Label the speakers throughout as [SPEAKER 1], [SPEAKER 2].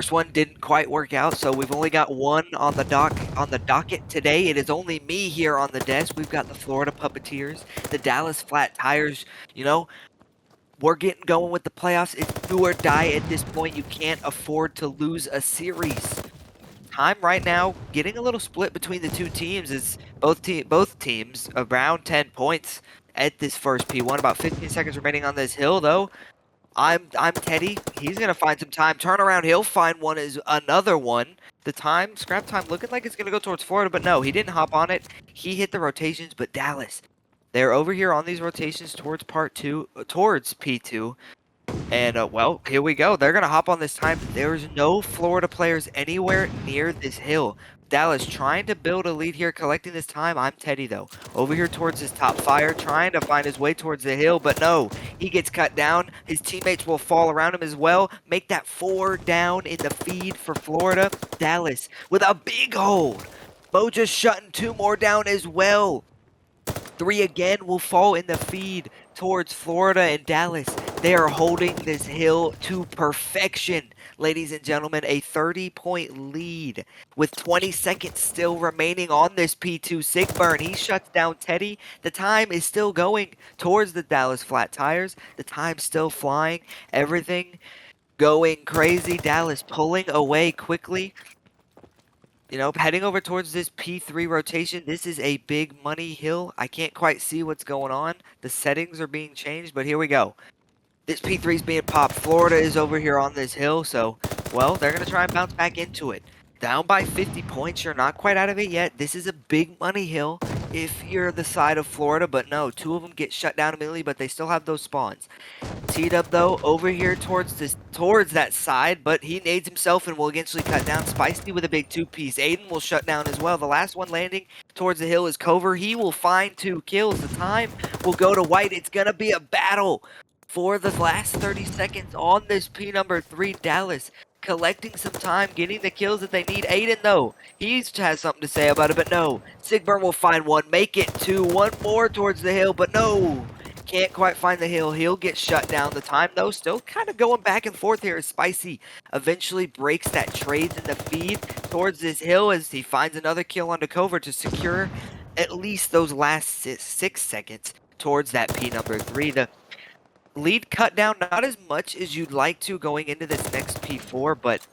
[SPEAKER 1] First one didn't quite work out, so we've only got one on the docket today. It is only me here on the desk. We've got the Florida Puppeteers, the Dallas Flat Tires. You know, we're getting going with the playoffs. It's do or die at this point. You can't afford to lose a series. Time right now, getting a little split between the two teams. Is both teams around 10 points at this first P1. About 15 seconds remaining on this hill, though. I'm Teddy. He's gonna find some time. Turn around. He'll find one is another one. The time, scrap time, looking like it's gonna go towards Florida, but no, he didn't hop on it. He hit the rotations, but Dallas, they're over here on these rotations towards towards P2. And well, here we go. They're gonna hop on this time. There's no Florida players anywhere near this hill. Dallas trying to build a lead here, collecting this time. I'm Teddy though. Over here towards his top fire, trying to find his way towards the hill, but no, he gets cut down. His teammates will fall around him as well. Make that 4 down in the feed for Florida. Dallas with a big hold. Mo just shutting 2 more down as well. 3 again will fall in the feed towards Florida and Dallas. They are holding this hill to perfection. Ladies and gentlemen, a 30-point lead with 20 seconds still remaining on this P2. Sigburn, he shuts down Teddy. The time is still going towards the Dallas Flat Tires. The time's still flying. Everything going crazy. Dallas pulling away quickly. You know, heading over towards this P3 rotation, this is a big money hill. I can't quite see what's going on. The settings are being changed, but here we go. This P3 is being popped. Florida is over here on this hill, so, well, they're going to try and bounce back into it. Down by 50 points. You're not quite out of it yet. This is a big money hill if you're the side of Florida, but no, 2 of them get shut down immediately, but they still have those spawns. T-Dub, though, over here towards that side, but he nades himself and will eventually cut down. Spicy with a big 2-piece. Aiden will shut down as well. The last one landing towards the hill is Cover. He will find 2 kills. The time will go to White. It's going to be a battle for the last 30 seconds on this P number 3. Dallas collecting some time, getting the kills that they need. Aiden, though, he has something to say about it, but no. Sigburn will find 1, make it 2, 1 more towards the hill, but no. Can't quite find the hill. He'll get shut down. The time, though, still kind of going back and forth here as Spicy eventually breaks that trades in the feed towards this hill as he finds another kill onto Cover to secure at least those last 6 seconds towards that P number 3. The lead cut down not as much as you'd like to going into this next P4, but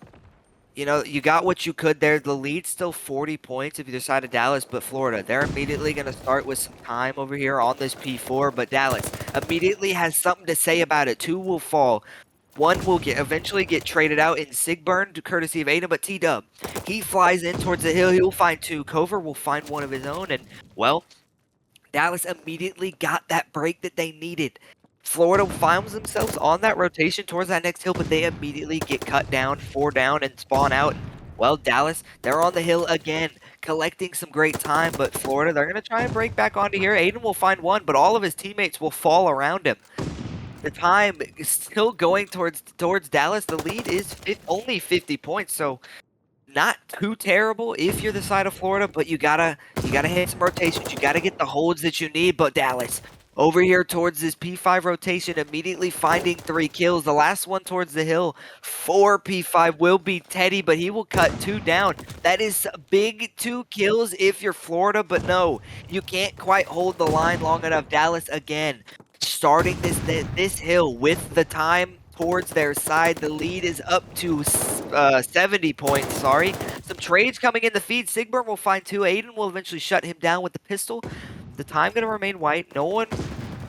[SPEAKER 1] you know, you got what you could there. The lead's still 40 points if you decide to Dallas, but Florida, they're immediately going to start with some time over here on this P4, but Dallas immediately has something to say about it. 2 will fall. 1 will eventually get traded out in Sigburn, courtesy of Aiden, but T-Dub, he flies in towards the hill. He'll find 2. Cover will find 1 of his own, and, well, Dallas immediately got that break that they needed. Florida finds themselves on that rotation towards that next hill, but they immediately get cut down, 4 down, and spawn out. Well, Dallas, they're on the hill again, collecting some great time, but Florida, they're going to try and break back onto here. Aiden will find 1, but all of his teammates will fall around him. The time is still going towards Dallas. The lead is only 50 points, so not too terrible if you're the side of Florida, but you gotta hit some rotations. You gotta get the holds that you need, but Dallas over here towards this P5 rotation, immediately finding 3 kills. The last one towards the hill for P5 will be Teddy, but he will cut 2 down. That is a big 2 kills if you're Florida, but no, you can't quite hold the line long enough. Dallas again, starting this hill with the time towards their side. The lead is up to 70 points, sorry. Some trades coming in the feed. Sigburn will find 2. Aiden will eventually shut him down with the pistol. The time going to remain White. No one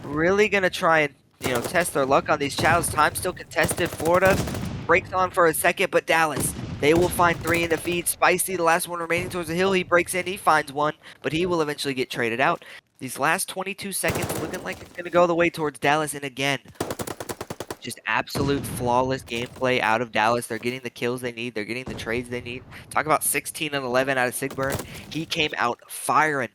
[SPEAKER 1] really going to try and, you know, test their luck on these chows. Time still contested. Florida breaks on for a second, but Dallas, they will find 3 in the feed. Spicy, the last one remaining towards the hill. He breaks in. He finds 1, but he will eventually get traded out. These last 22 seconds looking like it's going to go the way towards Dallas. And again, just absolute flawless gameplay out of Dallas. They're getting the kills they need. They're getting the trades they need. Talk about 16 and 11 out of Sigburn. He came out firing.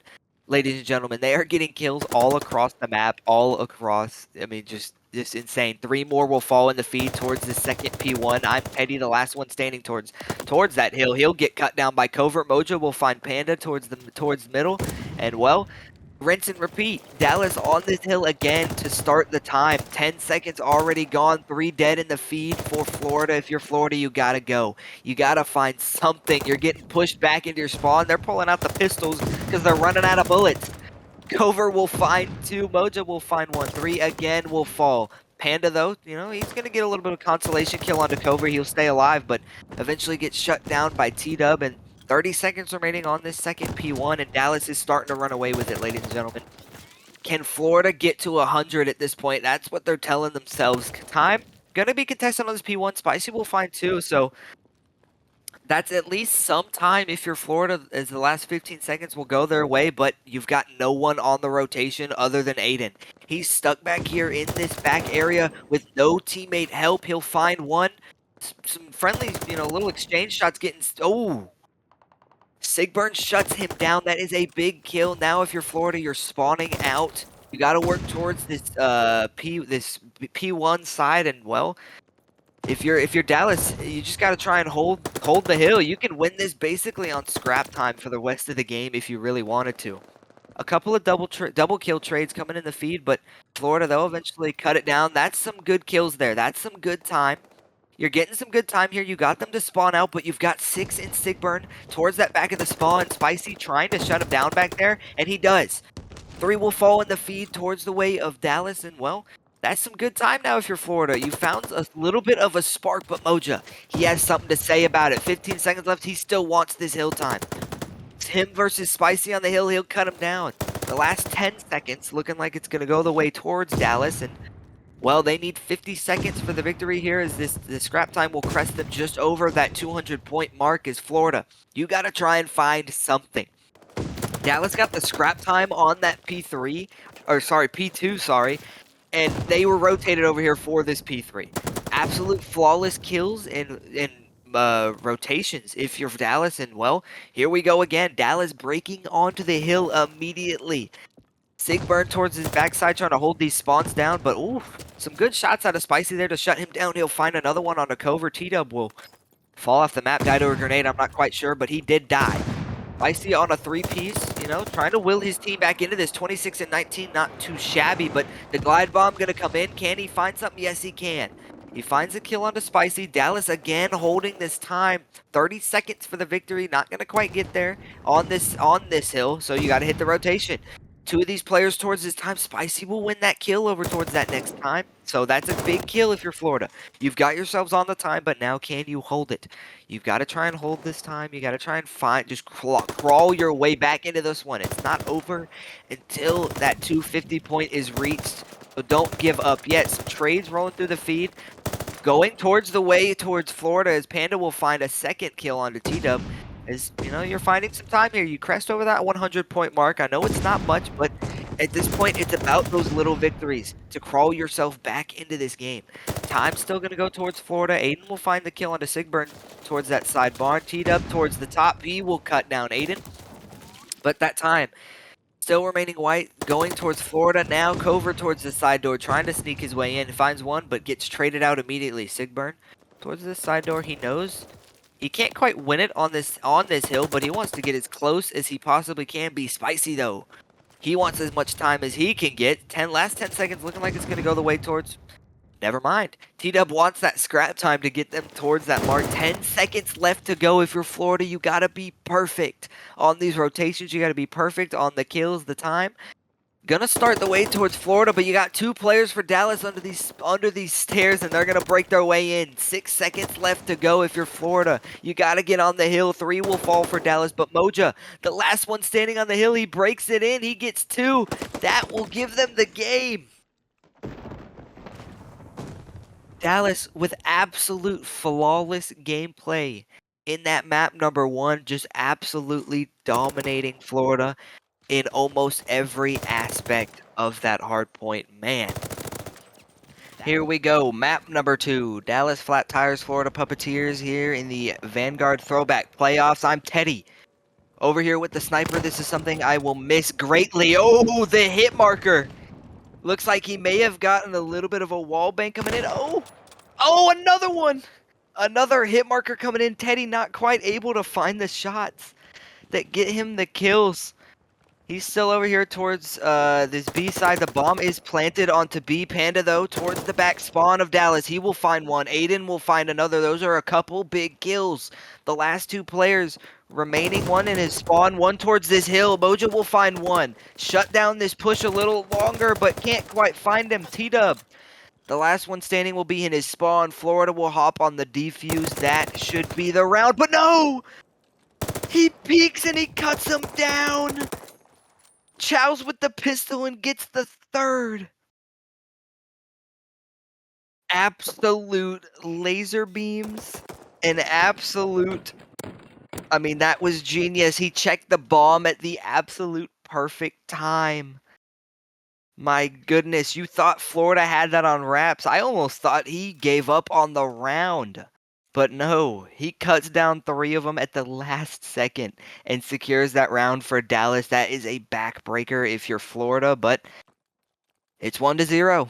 [SPEAKER 1] Ladies and gentlemen, they are getting kills all across the map, all across. I mean, just insane. 3 more will fall in the feed towards the second P1. I'm Teddy, the last one standing towards that hill. He'll get cut down by Covert. Mojo will find Panda towards middle. And, well, rinse and repeat. Dallas on this hill again to start the time. 10 seconds already gone, 3 dead in the feed for Florida. If you're Florida, you gotta go. You gotta find something. You're getting pushed back into your spawn. They're pulling out the pistols because they're running out of bullets. Cover will find 2, Moja will find 1, 3 again will fall. Panda though, you know, he's gonna get a little bit of consolation kill onto Cover. He'll stay alive, but eventually gets shut down by T-Dub, and 30 seconds remaining on this second P1, and Dallas is starting to run away with it, ladies and gentlemen. Can Florida get to 100 at this point? That's what they're telling themselves. Time gonna be contested on this P1. Spicy will find 2, so that's at least some time if you're Florida, as the last 15 seconds will go their way, but you've got no one on the rotation other than Aiden. He's stuck back here in this back area with no teammate help. He'll find one. Some friendly, you know, little exchange shots getting... Oh! Sigburn shuts him down. That is a big kill. Now if you're Florida, you're spawning out. You got to work towards this P1 side, and well, if you're Dallas, you just got to try and hold the hill. You can win this basically on scrap time for the rest of the game if you really wanted to. A couple of double kill trades coming in the feed, but Florida, they'll eventually cut it down. That's some good kills there. That's some good time. You're getting some good time here. You got them to spawn out, but you've got 6 in Sigburn towards that back of the spawn. Spicy trying to shut him down back there, and he does. 3 will fall in the feed towards the way of Dallas, and well, that's some good time now if you're Florida. You found a little bit of a spark, but Moja, he has something to say about it. 15 seconds left. He still wants this hill time. It's him versus Spicy on the hill. He'll cut him down. The last 10 seconds looking like it's going to go the way towards Dallas, and well, they need 50 seconds for the victory here, as the scrap time will crest them just over that 200-point mark. As Florida, you got to try and find something. Dallas got the scrap time on that P2, and they were rotated over here for this P3. Absolute flawless kills and rotations if you're Dallas, and well, here we go again. Dallas breaking onto the hill immediately. Sigburn towards his backside trying to hold these spawns down, but ooh, some good shots out of Spicy there to shut him down. He'll find another one on a Cover. T-Dub will fall off the map, die to a grenade, I'm not quite sure, but he did die. Spicy on a 3-piece, you know, trying to will his team back into this. 26 and 19, not too shabby, but the glide bomb gonna come in. Can he find something? Yes, he can. He finds a kill onto Spicy. Dallas again holding this time. 30 seconds for the victory. Not gonna quite get there on this hill, so you gotta hit the rotation. 2 of these players towards this time. Spicy will win that kill over towards that next time. So that's a big kill if you're Florida. You've got yourselves on the time, but now can you hold it? You've got to try and hold this time. You got to try and just crawl your way back into this one. It's not over until that 250 point is reached. So don't give up yet. Some trades rolling through the feed. Going towards the way towards Florida, as Panda will find a second kill onto T-Dub. As you know, you're finding some time here. You crest over that 100-point mark. I know it's not much, but at this point, it's about those little victories to crawl yourself back into this game. Time's still going to go towards Florida. Aiden will find the kill onto Sigburn towards that side barn. T-Dub towards the top. He will cut down Aiden. But that time, still remaining white, going towards Florida. Now Cover towards the side door, trying to sneak his way in. Finds one, but gets traded out immediately. Sigburn towards the side door. He knows he can't quite win it on this hill, but he wants to get as close as he possibly can be. Spicy, though. He wants as much time as he can get. Last 10 seconds looking like it's going to go the way towards... Never mind. T-Dub wants that scrap time to get them towards that mark. 10 seconds left to go. If you're Florida, you got to be perfect on these rotations. You got to be perfect on the kills, the time. Gonna start the way towards Florida, but you got 2 players for Dallas under these stairs, and they're gonna break their way in. 6 seconds left to go if you're Florida. You gotta get on the hill. 3 will fall for Dallas, but Moja, the last one standing on the hill, he breaks it in. He gets 2. That will give them the game. Dallas with absolute flawless gameplay in that map number 1, just absolutely dominating Florida in almost every aspect of that hard point. Man. Here we go. Map number 2. Dallas Flat Tires, Florida Puppeteers here in the Vanguard Throwback Playoffs. I'm Teddy. Over here with the sniper. This is something I will miss greatly. Oh, the hit marker. Looks like he may have gotten a little bit of a wall bang coming in. Oh, another one. Another hit marker coming in. Teddy not quite able to find the shots that get him the kills. He's still over here towards this B side. The bomb is planted onto B. Panda, though, towards the back spawn of Dallas. He will find one. Aiden will find another. Those are a couple big kills. The last two players remaining, one in his spawn, one towards this hill. Mojo will find one. Shut down this push a little longer, but can't quite find him. T-Dub. The last one standing will be in his spawn. Florida will hop on the defuse. That should be the round, but no! He peeks and he cuts him down. Chow's with the pistol and gets the third. Absolute laser beams. An absolute, I mean, that was genius. He checked the bomb at the absolute perfect time. My goodness, you thought Florida had that on wraps. I almost thought he gave up on the round. But no, he cuts down 3 of them at the last second and secures that round for Dallas. That is a backbreaker if you're Florida, but it's 1-0.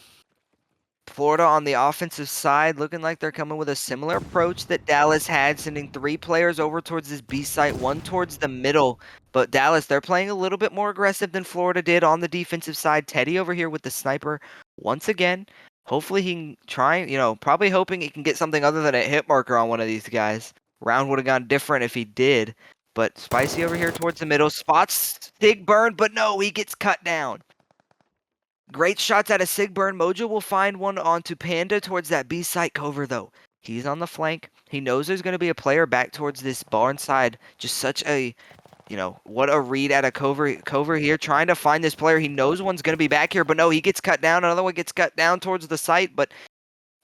[SPEAKER 1] Florida on the offensive side looking like they're coming with a similar approach that Dallas had, sending 3 players over towards this B site, 1 towards the middle. But Dallas, they're playing a little bit more aggressive than Florida did on the defensive side. Teddy over here with the sniper once again. Hopefully he can try, probably hoping he can get something other than a hit marker on one of these guys. Round would have gone different if he did. But Spicy over here towards the middle. Spots Sigburn, but no, he gets cut down. Great shots out of Sigburn. Mojo will find one onto Panda towards that B site. Cover, though. He's on the flank. He knows there's going to be a player back towards this barn side. Just such a, what a read out of Cover here. Trying to find this player. He knows one's going to be back here, but no, he gets cut down. Another one gets cut down towards the site, but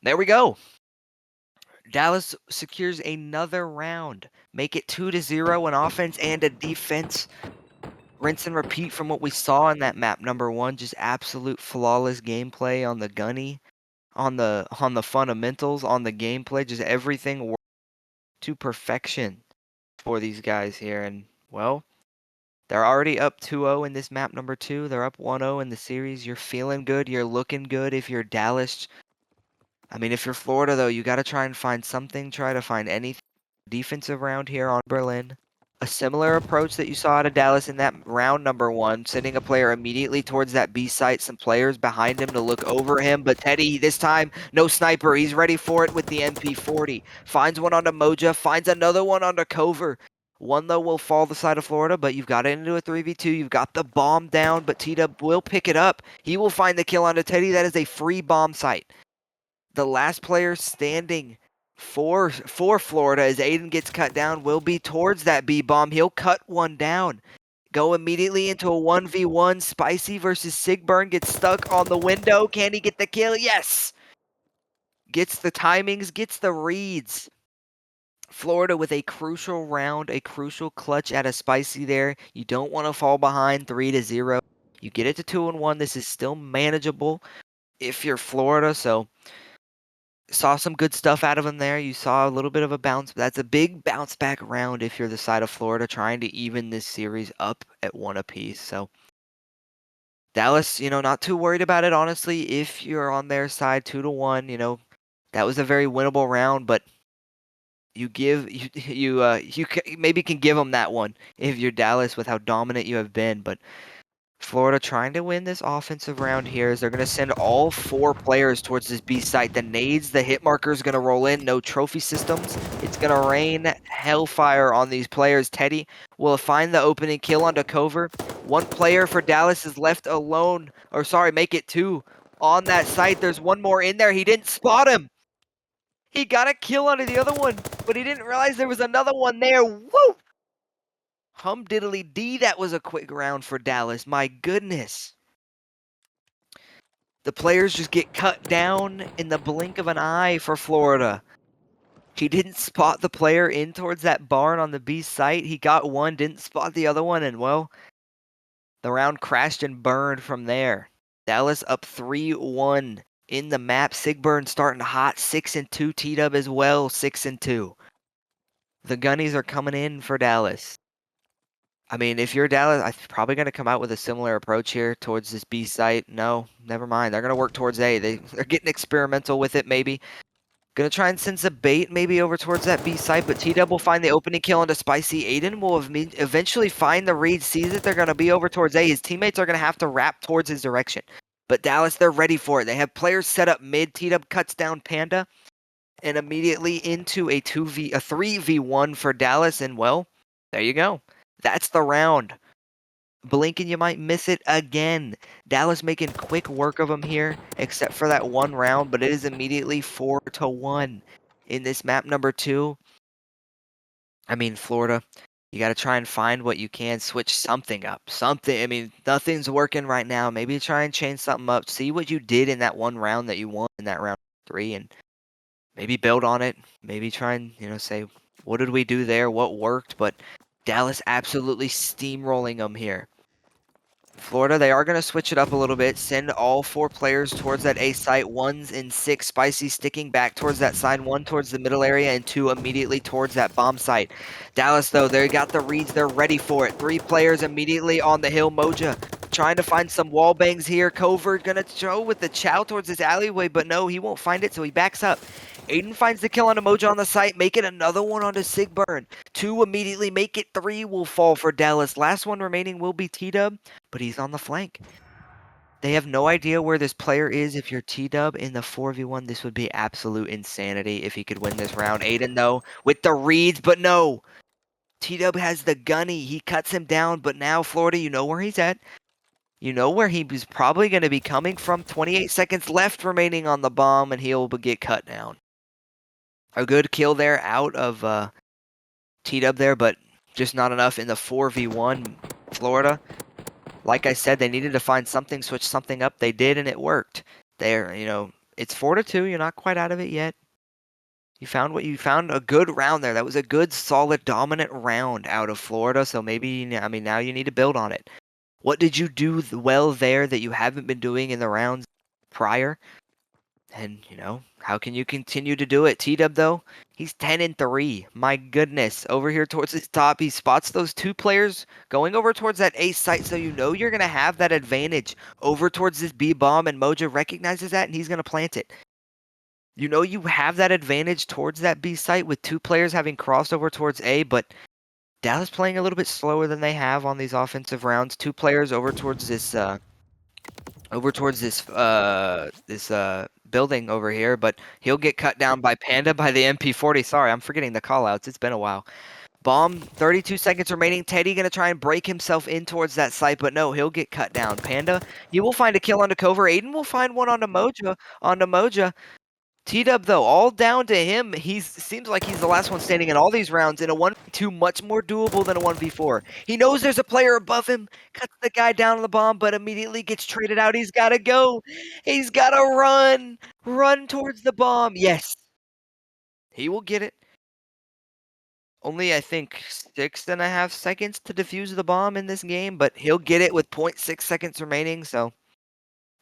[SPEAKER 1] there we go. Dallas secures another round. Make it 2-0 in offense and a defense. Rinse and repeat from what we saw in that map number 1. Just absolute flawless gameplay on the gunny, on the fundamentals, on the gameplay. Just everything worked to perfection for these guys here. And, well, they're already up 2-0 in this map number 2. They're up 1-0 in the series. You're feeling good. You're looking good if you're Dallas. I mean, if you're Florida, though, you got to try and find something. Try to find anything defensive round here on Berlin. A similar approach that you saw out of Dallas in that round number 1, sending a player immediately towards that B site, some players behind him to look over him, but Teddy, this time, no sniper. He's ready for it with the MP40. Finds one onto Moja, finds another one onto Cover. One, though, will fall the side of Florida, but you've got it into a 3v2. You've got the bomb down, but T-Dub will pick it up. He will find the kill onto Teddy. That is a free bomb site. The last player standing for Florida as Aiden gets cut down will be towards that B bomb. He'll cut one down. Go immediately into a 1v1. Spicy versus Sigburn gets stuck on the window. Can he get the kill? Yes! Gets the timings, gets the reads. Florida with a crucial round, a crucial clutch at a Spicy there. You don't want to fall behind 3-0. You get it to 2-1. This is still manageable if you're Florida, so saw some good stuff out of him there. You saw a little bit of a bounce. That's a big bounce back round if you're the side of Florida, trying to even this series up at 1 apiece. So Dallas, not too worried about it, honestly. If you're on their side 2-1, that was a very winnable round, but you maybe can give them that one if you're Dallas with how dominant you have been, but Florida trying to win this offensive round here as they're going to send all 4 players towards this B site. The nades, the hit marker is going to roll in. No trophy systems. It's going to rain hellfire on these players. Teddy will find the opening kill onto Cover. 1 player for Dallas is left alone. Or sorry, make it 2 on that site. There's 1 more in there. He didn't spot him. He got a kill onto the other one, but he didn't realize there was another one there. Woo! Hum diddly dee, that was a quick round for Dallas. My goodness. The players just get cut down in the blink of an eye for Florida. He didn't spot the player in towards that barn on the B site. He got one, didn't spot the other one, and well, the round crashed and burned from there. Dallas up 3-1 in the map. Sigburn starting hot, 6-2. T-Dub as well, 6-2. The Gunnies are coming in for Dallas. I mean, if you're Dallas, I'm probably going to come out with a similar approach here towards this B site. No, never mind. They're going to work towards A. They're getting experimental with it, maybe. Gonna try and send some bait maybe over towards that B site, but T-Dub will find the opening kill onto Spicy. Aiden will eventually find the read, sees that they're gonna be over towards A. His teammates are gonna have to wrap towards his direction. But Dallas, they're ready for it. They have players set up mid. T-Dub cuts down Panda and immediately into a 3v1 for Dallas, and well, there you go. That's the round. Blink and you might miss it again. Dallas making quick work of them here, except for that one round, but it is immediately 4-1 in this map number 2. I mean, Florida, you got to try and find what you can, switch something up. Something, I mean, nothing's working right now. Maybe try and change something up. See what you did in that one round that you won in that round 3 and maybe build on it. Maybe try and, say, what did we do there? What worked? But Dallas absolutely steamrolling them here. Florida, they are going to switch it up a little bit, send all 4 players towards that A site, 1s and 6, Spicy sticking back towards that side, 1 towards the middle area, and 2 immediately towards that bomb site. Dallas, though, they got the reads, they're ready for it. 3 players immediately on the hill. Moja trying to find some wall bangs here. Covert going to throw with the chow towards this alleyway, but no, he won't find it, so he backs up. Aiden finds the kill on Moja on the site, make it another one onto Sigburn. 2 immediately make it, 3 will fall for Dallas. Last one remaining will be T-Dub, but he's on the flank. They have no idea where this player is. If you're T-Dub in the 4v1, this would be absolute insanity if he could win this round. Aiden, though, with the reads, but no. T-Dub has the gunny. He cuts him down, but now, Florida, you know where he's at. You know where he was probably going to be coming from. 28 seconds left remaining on the bomb, and he'll get cut down. A good kill there out of T-Dub there, but just not enough in the 4v1. Florida, like I said, they needed to find something, switch something up. They did, and it worked. There, it's 4-2. You're not quite out of it yet. You found a good round there. That was a good, solid, dominant round out of Florida. So maybe, now you need to build on it. What did you do well there that you haven't been doing in the rounds prior? And, how can you continue to do it? T-Dub, though, he's 10-3. My goodness. Over here towards his top, he spots those 2 players going over towards that A site, so you're going to have that advantage over towards this B bomb, and Moja recognizes that, and he's going to plant it. You have that advantage towards that B site with 2 players having crossed over towards A, but Dallas playing a little bit slower than they have on these offensive rounds. 2 players over towards this building over here, but he'll get cut down by Panda by the MP40. Sorry, I'm forgetting the callouts. It's been a while. Bomb, 32 seconds remaining. Teddy gonna try and break himself in towards that site, but no, he'll get cut down. Panda, he will find a kill onto Cover. Aiden will find one onto Moja. T-Dub, though, all down to him. Seems like he's the last one standing in all these rounds in a 1v2, much more doable than a 1v4. He knows there's a player above him, cuts the guy down on the bomb, but immediately gets traded out. He's got to go. He's got to run towards the bomb. Yes, he will get it. Only, I think, 6.5 seconds to defuse the bomb in this game, but he'll get it with 0.6 seconds remaining, so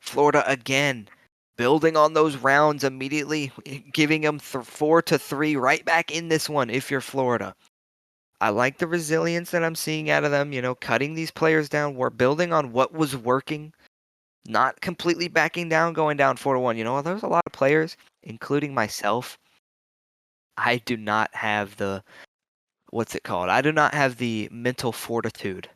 [SPEAKER 1] Florida again building on those rounds immediately, giving them 4-3 right back in this one if you're Florida. I like the resilience that I'm seeing out of them, cutting these players down. We're building on what was working, not completely backing down, going down 4-1. There's a lot of players, including myself. I do not have I do not have the mental fortitude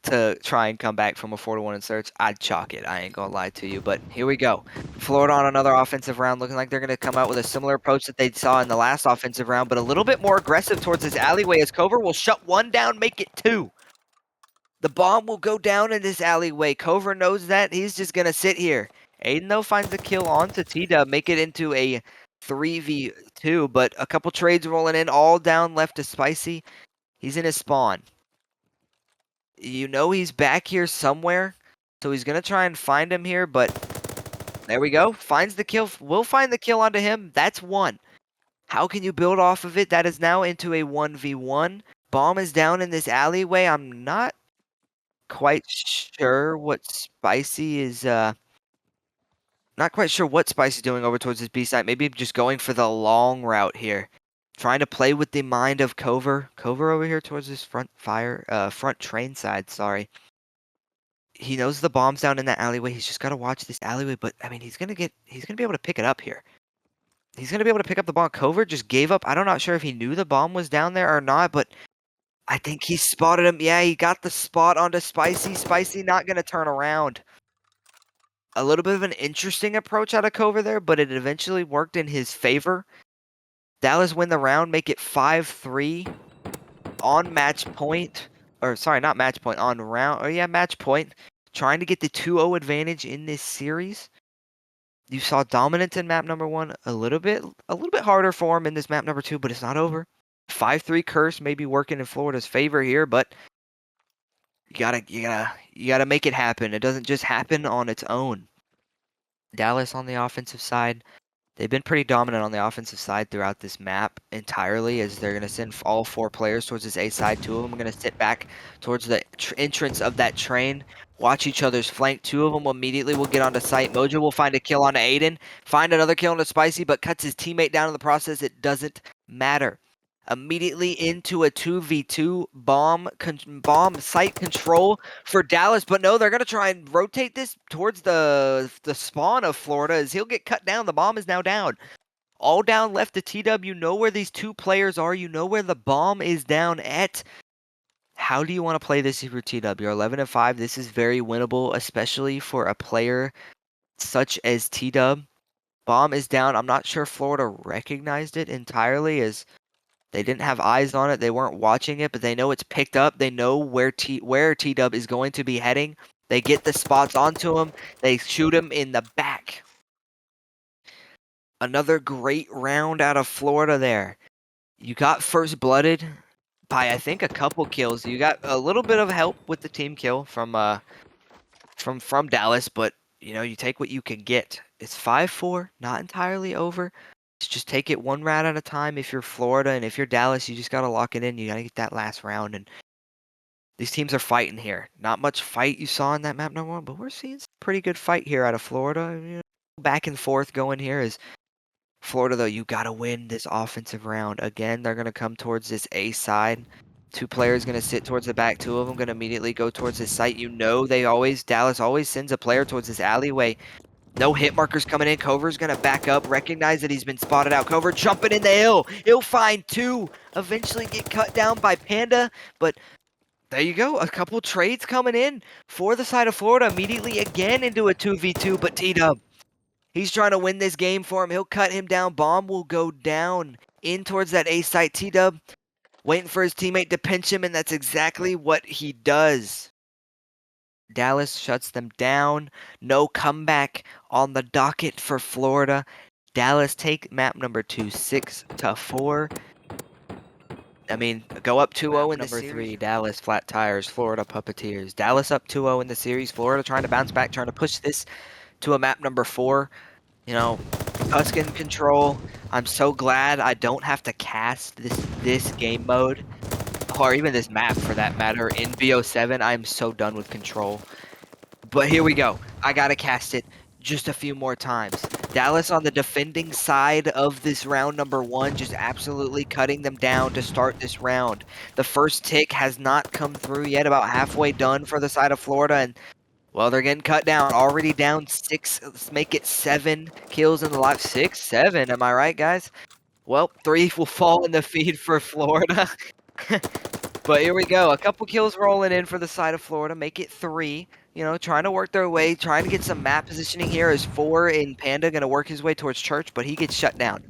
[SPEAKER 1] to try and come back from a 4-1 in search. I'd chalk it. I ain't gonna lie to you. But here we go. Florida on another offensive round, looking like they're gonna come out with a similar approach that they saw in the last offensive round, but a little bit more aggressive towards this alleyway as Cover will shut 1 down, make it 2. The bomb will go down in this alleyway. Cover knows that. He's just gonna sit here. Aiden, though, finds the kill onto T-Dub, make it into a 3v2, but a couple trades rolling in, all down left to Spicy. He's in his spawn. He's back here somewhere, so he's going to try and find him here, but there we go. Finds the kill. We'll find the kill onto him. That's 1. How can you build off of it? That is now into a 1v1. Bomb is down in this alleyway. I'm not quite sure what Spicy is, not quite sure what Spicy's doing over towards this B site. Maybe just going for the long route here. Trying to play with the mind of Cover. Cover over here towards this front train side, sorry. He knows the bomb's down in that alleyway. He's just got to watch this alleyway, but I mean, he's gonna be able to pick it up here. He's going to be able to pick up the ball. Covert just gave up. I'm not sure if he knew the bomb was down there or not, but I think he spotted him. Yeah, he got the spot onto Spicy. Spicy not going to turn around. A little bit of an interesting approach out of Covert there, but it eventually worked in his favor. Dallas win the round, make it 5-3 on match point. Or, sorry, not match point, on round. Oh, yeah, match point. Trying to get the 2-0 advantage in this series. You saw dominance in map number 1, a little bit harder for him in this map number 2, but it's not over. 5-3 curse may be working in Florida's favor here, but you gotta make it happen. It doesn't just happen on its own. Dallas on the offensive side, they've been pretty dominant on the offensive side throughout this map entirely, as they're going to send all 4 players towards this A side. 2 of them are going to sit back towards the entrance of that train, watch each other's flank. 2 of them immediately will get onto site. Mojo will find a kill on Aiden, find another kill on Spicy, but cuts his teammate down in the process. It doesn't matter. Immediately into a 2v2 bomb site control for Dallas, but no, they're going to try and rotate this towards the spawn of Florida as he'll get cut down. The bomb is now down. All down left to TW. You know where these 2 players are. You know where the bomb is down at. How do you want to play this if you're TW? You're 11-5. This is very winnable, especially for a player such as TW. Bomb is down. I'm not sure Florida recognized it entirely as they didn't have eyes on it. They weren't watching it, but they know it's picked up. They know where T-Dub is going to be heading. They get the spots onto him. They shoot him in the back. Another great round out of Florida there. You got first blooded by, I think, a couple kills. You got a little bit of help with the team kill from Dallas, but you know, you take what you can get. It's 5-4, not entirely over. Just take it one round at a time if you're Florida, and if you're Dallas, you just got to lock it in. You got to get that last round, and these teams are fighting here. Not much fight you saw in that map number 1, but we're seeing some pretty good fight here out of Florida. You know, back and forth going here is Florida, though. You got to win this offensive round. Again, they're going to come towards this A side. 2 players going to sit towards the back. 2 of them going to immediately go towards this site. You know Dallas always sends a player towards this alleyway. No hit markers coming in. Cover's going to back up, recognize that he's been spotted out. Cover jumping in the hill. He'll find 2. Eventually get cut down by Panda, but there you go. A couple trades coming in for the side of Florida. Immediately again into a 2v2, but T-Dub, he's trying to win this game for him. He'll cut him down. Bomb will go down in towards that A site. T-Dub waiting for his teammate to pinch him, and that's exactly what he does. Dallas shuts them down. No comeback on the docket for Florida. Dallas take map number 2, 6-4. I mean, go up 2-0 in the series. Number 3, Dallas Flat Tires, Florida Puppeteers. Dallas up 2-0 in the series. Florida trying to bounce back, trying to push this to a map number 4. You know, Tuscan control. I'm so glad I don't have to cast this game mode, or even this map for that matter, in BO7. I'm so done with control. But here we go. I gotta cast it just a few more times. Dallas on the defending side of this round number 1, just absolutely cutting them down to start this round. The first tick has not come through yet, about halfway done for the side of Florida, and well, they're getting cut down. Already down 6. Let's make it 7 kills in the live. 6, 7. Am I right, guys? Well, 3 will fall in the feed for Florida. But here we go. A couple kills rolling in for the side of Florida. Make it 3. You know, trying to work their way, trying to get some map positioning here. Is 4 in Panda going to work his way towards Church, but he gets shut down.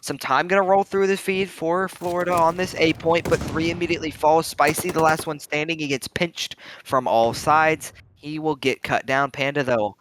[SPEAKER 1] Some time going to roll through the feed for Florida on this A point, but 3 immediately falls. Spicy, the last one standing. He gets pinched from all sides. He will get cut down. Panda, though,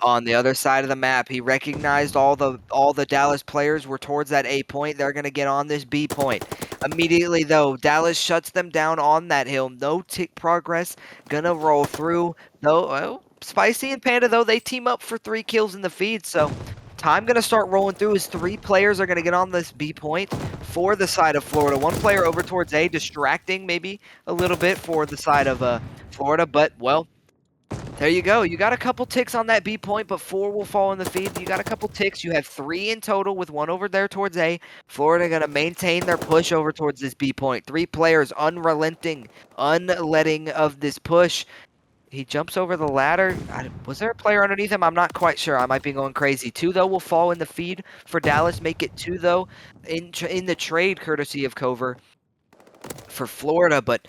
[SPEAKER 1] on the other side of the map, he recognized all the Dallas players were towards that A point. They're going to get on this B point. Immediately, though, Dallas shuts them down on that hill. No tick progress. Gonna roll through. No, well, Spicy and Panda, though, they team up for 3 kills in the feed. So time gonna start rolling through as 3 players are gonna get on this B point for the side of Florida. 1 player over towards A, distracting maybe a little bit for the side of Florida. But, well, there you go. You got a couple ticks on that B point, but 4 will fall in the feed. You got a couple ticks. You have 3 in total with 1 over there towards A. Florida going to maintain their push over towards this B point. 3 players unrelenting, unletting of this push. He jumps over the ladder. Was there a player underneath him? I'm not quite sure. I might be going crazy. 2, though, will fall in the feed for Dallas. Make it 2, though, in the trade, courtesy of Cover for Florida. But,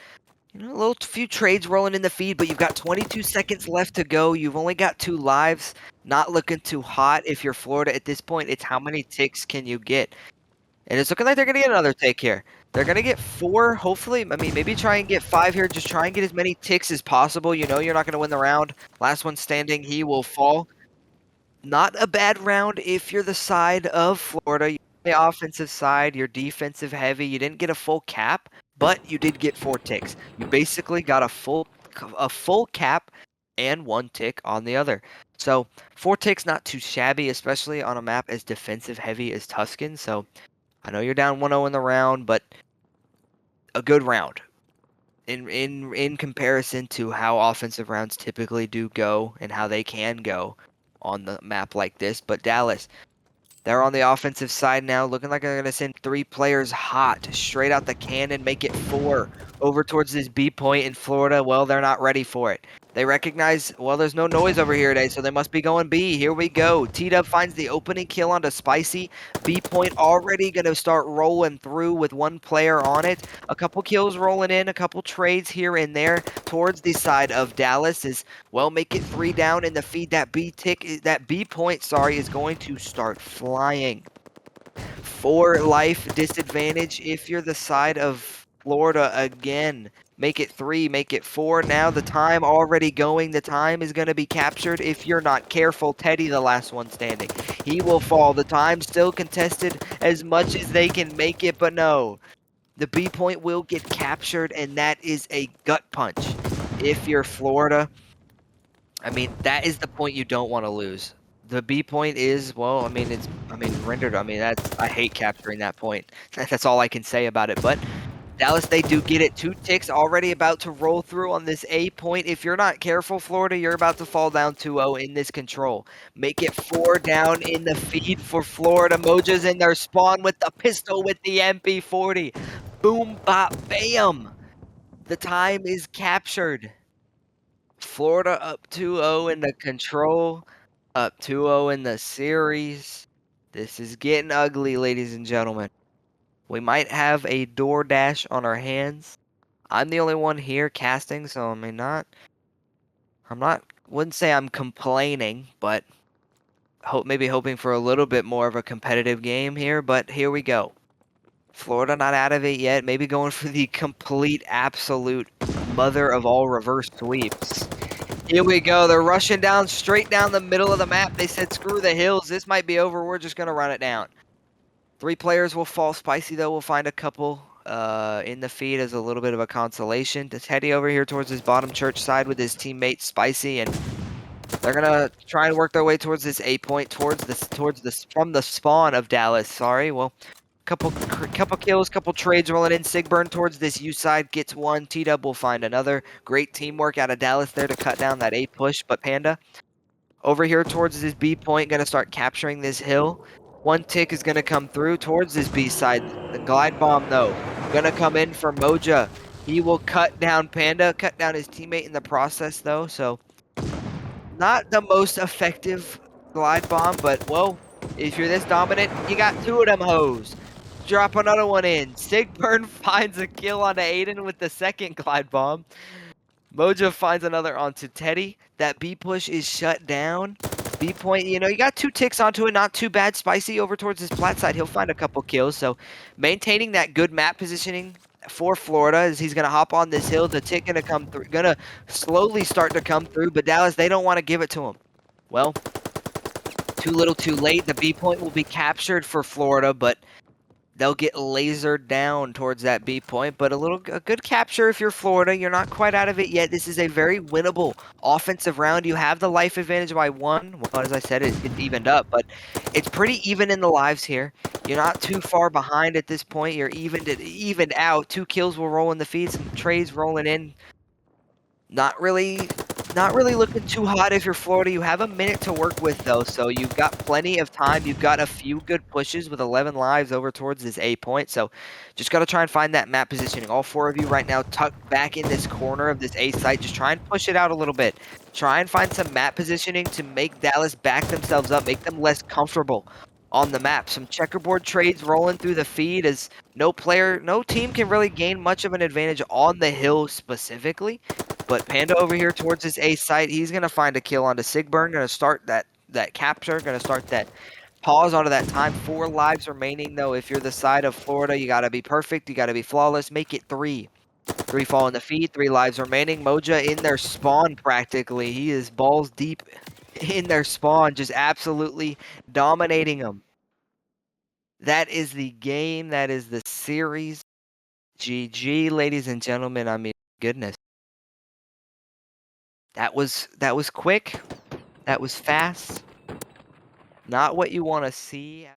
[SPEAKER 1] you know, a little few trades rolling in the feed, but you've got 22 seconds left to go. You've only got 2 lives. Not looking too hot if you're Florida at this point. It's how many ticks can you get? And it's looking like they're going to get another tick here. They're going to get 4, hopefully. I mean, maybe try and get 5 here. Just try and get as many ticks as possible. You know you're not going to win the round. Last one standing, he will fall. Not a bad round if you're the side of Florida. You're the offensive side, you're defensive heavy. You didn't get a full cap, but you did get 4 ticks. You basically got a full cap and 1 tick on the other. So 4 ticks, not too shabby, especially on a map as defensive heavy as Tuscan. So I know you're down 1-0 in the round, but a good round in comparison to how offensive rounds typically do go and how they can go on the map like this. But Dallas, they're on the offensive side now, looking like they're going to send 3 players hot straight out the cannon, make it 4 over towards this B point in Florida. Well, they're not ready for it. They recognize, well, there's no noise over here today, so they must be going B. Here we go. T-Dub finds the opening kill onto Spicy. B point already going to start rolling through with 1 player on it. A couple kills rolling in, a couple trades here and there towards the side of Dallas is, well, make it 3 down in the feed. That B point, is going to start flying. 4 life disadvantage if you're the side of Florida again. Make it 3, make it 4. Now the time already going. The time is going to be captured if you're not careful. Teddy, the last one standing. He will fall. The time still contested as much as they can make it, but no. The B point will get captured, and that is a gut punch. If you're Florida, I mean, that is the point you don't want to lose. The B point is, well, rendered. I hate capturing that point. That's all I can say about it. But Dallas, they do get it. 2 ticks already about to roll through on this A point. If you're not careful, Florida, you're about to fall down 2-0 in this control. Make it 4 down in the feed for Florida. Moja's in their spawn with the pistol with the MP40. Boom, bop, bam. The time is captured. Florida up 2-0 in the control, up 2-0 in the series. This is getting ugly, ladies and gentlemen. We might have a DoorDash on our hands. I'm the only one here casting, so wouldn't say I'm complaining, but maybe hoping for a little bit more of a competitive game here, but here we go. Florida not out of it yet, maybe going for the complete, absolute mother of all reverse sweeps. Here we go. They're rushing down, straight down the middle of the map. They said, screw the hills. This might be over. We're just going to run it down. 3 players will fall. Spicy, though, will find a couple in the feed as a little bit of a consolation. To Teddy over here towards his bottom church side with his teammate Spicy, and they're going to try and work their way towards this A point, from the spawn of Dallas. Sorry. Well, couple kills, couple trades rolling in. Sigburn towards this U side gets 1. T-Dub will find another. Great teamwork out of Dallas there to cut down that A push. But Panda over here towards this B point, going to start capturing this hill. 1 tick is going to come through towards this B side. The glide bomb, though, going to come in for Moja. He will cut down Panda, cut down his teammate in the process, though. So not the most effective glide bomb, but, well, if you're this dominant, you got 2 of them hoes. Drop another one in. Sigburn finds a kill onto Aiden with the second glide bomb. Moja finds another onto Teddy. That B push is shut down. B point, you got 2 ticks onto it. Not too bad. Spicy over towards his plat side. He'll find a couple kills. So maintaining that good map positioning for Florida as he's going to hop on this hill. The tick going to come through. Going to slowly start to come through. But Dallas, they don't want to give it to him. Well, too little too late. The B point will be captured for Florida, but they'll get lasered down towards that B point, but a good capture if you're Florida. You're not quite out of it yet. This is a very winnable offensive round. You have the life advantage by 1. Well, as I said, it's evened up, but it's pretty even in the lives here. You're not too far behind at this point. You're evened out. 2 kills will roll in the feed, some trades rolling in. Not really Not really looking too hot if you're Florida. You have a minute to work with, though, so you've got plenty of time. You've got a few good pushes with 11 lives over towards this A point, so just got to try and find that map positioning. All 4 of you right now tucked back in this corner of this A site. Just try and push it out a little bit. Try and find some map positioning to make Dallas back themselves up, make them less comfortable on the map. Some checkerboard trades rolling through the feed as no team can really gain much of an advantage on the hill specifically. But Panda over here towards his A site, he's gonna find a kill onto Sigburn, gonna start that capture, gonna start that pause onto that time. 4 lives remaining though. If you're the side of Florida, you gotta be perfect, you gotta be flawless, make it 3. 3 fall in the feed, 3 lives remaining. Moja in their spawn practically. He is balls deep in their spawn, just absolutely dominating them. That is the game, that is the series. GG, ladies and gentlemen. I mean, goodness. That was quick. That was fast. Not what you want to see.